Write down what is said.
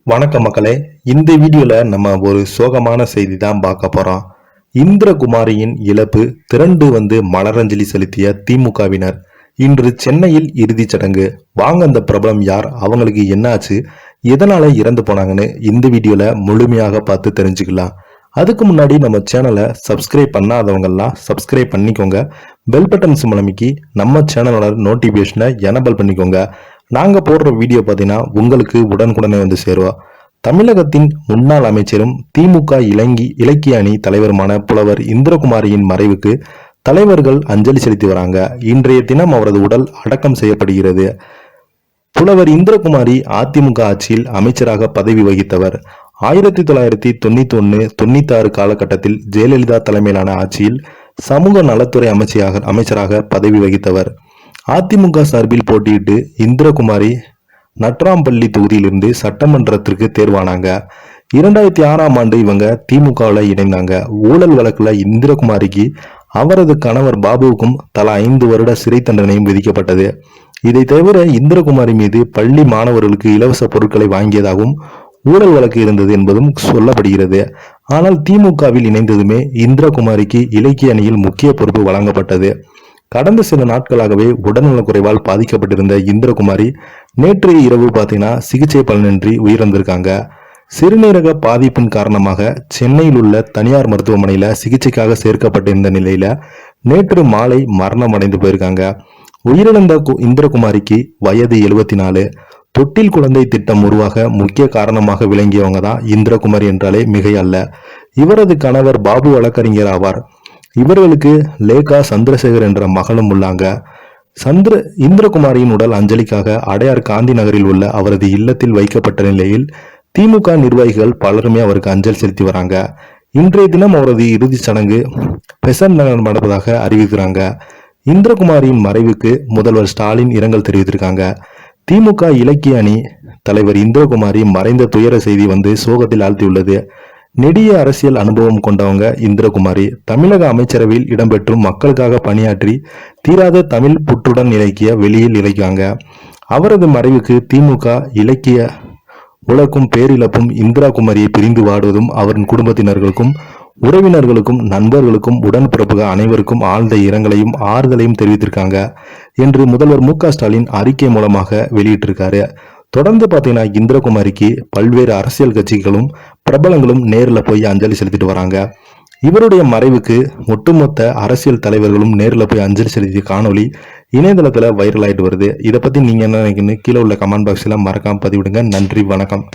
வணக்கம் மக்களே. இந்த வீடியோல நம்ம ஒரு சோகமான செய்தி தான் பார்க்க போறோம். இந்திரகுமாரியின் இழப்பு திரண்டு வந்து மலரஞ்சலி செலுத்திய திமுகவினர் இன்று சென்னையில் இறுதிச் சடங்கு. வாங்க அந்த பிரபலம் யார், அவங்களுக்கு என்ன ஆச்சு, எதனால இறந்து போனாங்கன்னு இந்த வீடியோல முழுமையாக பார்த்து தெரிஞ்சுக்கலாம். அதுக்கு முன்னாடி நம்ம சேனலை சப்ஸ்கிரைப் பண்ணாதவங்கெல்லாம் சப்ஸ்கிரைப் பண்ணிக்கோங்க. பெல் பட்டன் சிம்பல் அமைக்கி நம்ம சேனலோட நோட்டிபிகேஷனை எனபிள் பண்ணிக்கோங்க. நாங்க போடுற வீடியோ பார்த்தீங்கன்னா உங்களுக்கு உடனுக்குடனே வந்து சேருவோம். தமிழகத்தின் முன்னாள் அமைச்சரும் திமுக இலக்கிய அணி தலைவருமான புலவர் இந்திரகுமாரியின் மறைவுக்கு தலைவர்கள் அஞ்சலி செலுத்தி வராங்க. இன்றைய தினம் அவரது உடல் அடக்கம் செய்யப்படுகிறது. புலவர் இந்திரகுமாரி அதிமுக ஆட்சியில் அமைச்சராக பதவி வகித்தவர். 1991-96 காலகட்டத்தில் ஜெயலலிதா தலைமையிலான ஆட்சியில் சமூக நலத்துறை அமைச்சராக பதவி வகித்தவர். அதிமுக சார்பில் போட்டியிட்டு இந்திரகுமாரி நட்ராம்பள்ளி தொகுதியிலிருந்து சட்டமன்றத்திற்கு தேர்வானாங்க. 2006ஆம் ஆண்டு இவங்க திமுகவில் இணைந்தாங்க. ஊழல் வழக்குல இந்திரகுமாரிக்கு அவரது கணவர் பாபுவுக்கும் தலா 5 வருட சிறை தண்டனையும் விதிக்கப்பட்டது. இதை தவிர இந்திரகுமாரி மீது பள்ளி மாணவர்களுக்கு இலவச பொருட்களை வாங்கியதாகவும் ஊழல் வழக்கு இருந்தது என்பதும் சொல்லப்படுகிறது. ஆனால் திமுகவில் இணைந்ததுமே இந்திரகுமாரிக்கு இலக்கிய அணியில் முக்கிய பொறுப்பு வழங்கப்பட்டது. கடந்த சில நாட்களாகவே உடல்நலக் குறைவால் பாதிக்கப்பட்டிருந்த இந்திரகுமாரி நேற்று இரவு பார்த்தீங்கன்னா சிகிச்சை பலனின்றி உயிரிழந்திருக்காங்க. சிறுநீரக பாதிப்பின் காரணமாக சென்னையில் உள்ள தனியார் மருத்துவமனையில சிகிச்சைக்காக சேர்க்கப்பட்டிருந்த நிலையில நேற்று மாலை மரணம் அடைந்து போயிருக்காங்க. உயிரிழந்த இந்திரகுமாரிக்கு வயது 74. தொட்டில் குழந்தை திட்டம் உருவாக முக்கிய காரணமாக விளங்கியவங்க தான் இந்திரகுமாரி என்றாலே மிகை அல்ல. இவரது கணவர் பாபு வழக்கறிஞர் ஆவார். இவர்களுக்கு லேகா சந்திரசேகர் என்ற மகளும் உள்ளாங்க. இந்திரகுமாரியின் உடல் அஞ்சலிக்காக அடையார் காந்தி நகரில் உள்ள அவரது இல்லத்தில் வைக்கப்பட்ட நிலையில் திமுக நிர்வாகிகள் பலருமே அவருக்கு அஞ்சலி செலுத்தி வராங்க. இன்றைய தினம் அவரது இறுதிச் சடங்கு பெசன்ட் நகர் நடப்பதாக அறிவிக்கிறாங்க. இந்திரகுமாரியின் மறைவுக்கு முதல்வர் ஸ்டாலின் இரங்கல் தெரிவித்திருக்காங்க. திமுக இலக்கிய அணி தலைவர் இந்திரகுமாரி மறைந்த துயர செய்தி வந்து சோகத்தில் ஆழ்த்தியுள்ளது. நெடிய அரசியல் அனுபவம் கொண்டவங்க இந்திரகுமாரி தமிழக அமைச்சரவையில் இடம்பெற்றும் மக்களுக்காக பணியாற்றி தீராத தமிழ் புற்றுடன் இலக்கிய வெளியில் இலக்காங்க. அவரது மறைவுக்கு திமுக இலக்கிய உலகும் பேரிழப்பும் இந்திரகுமாரியை பிரிந்து வாடுவதும் அவரின் குடும்பத்தினர்களுக்கும் உறவினர்களுக்கும் நண்பர்களுக்கும் உடன்பிறப்புகள் அனைவருக்கும் ஆழ்ந்த இரங்கலையும் ஆறுதலையும் தெரிவித்திருக்காங்க என்று முதல்வர் மு.க. ஸ்டாலின் அறிக்கை மூலமாக வெளியிட்டிருக்காரு. தொடர்ந்து பார்த்தீங்கன்னா இந்திரகுமாரிக்கு பல்வேறு அரசியல் கட்சிகளும் பிரபலங்களும் நேரில் போய் அஞ்சலி செலுத்திட்டு வராங்க. இவருடைய மறைவுக்கு ஒட்டுமொத்த அரசியல் தலைவர்களும் நேரில் போய் அஞ்சலி செலுத்திய காணொலி இணையதளத்தில் வைரல் ஆயிட்டு வருது. இதை பத்தி நீங்க என்ன நினைக்கிறீங்கன்னு கீழே உள்ள கமெண்ட் பாக்ஸ்ல மறக்காம பதிவிடுங்க. நன்றி, வணக்கம்.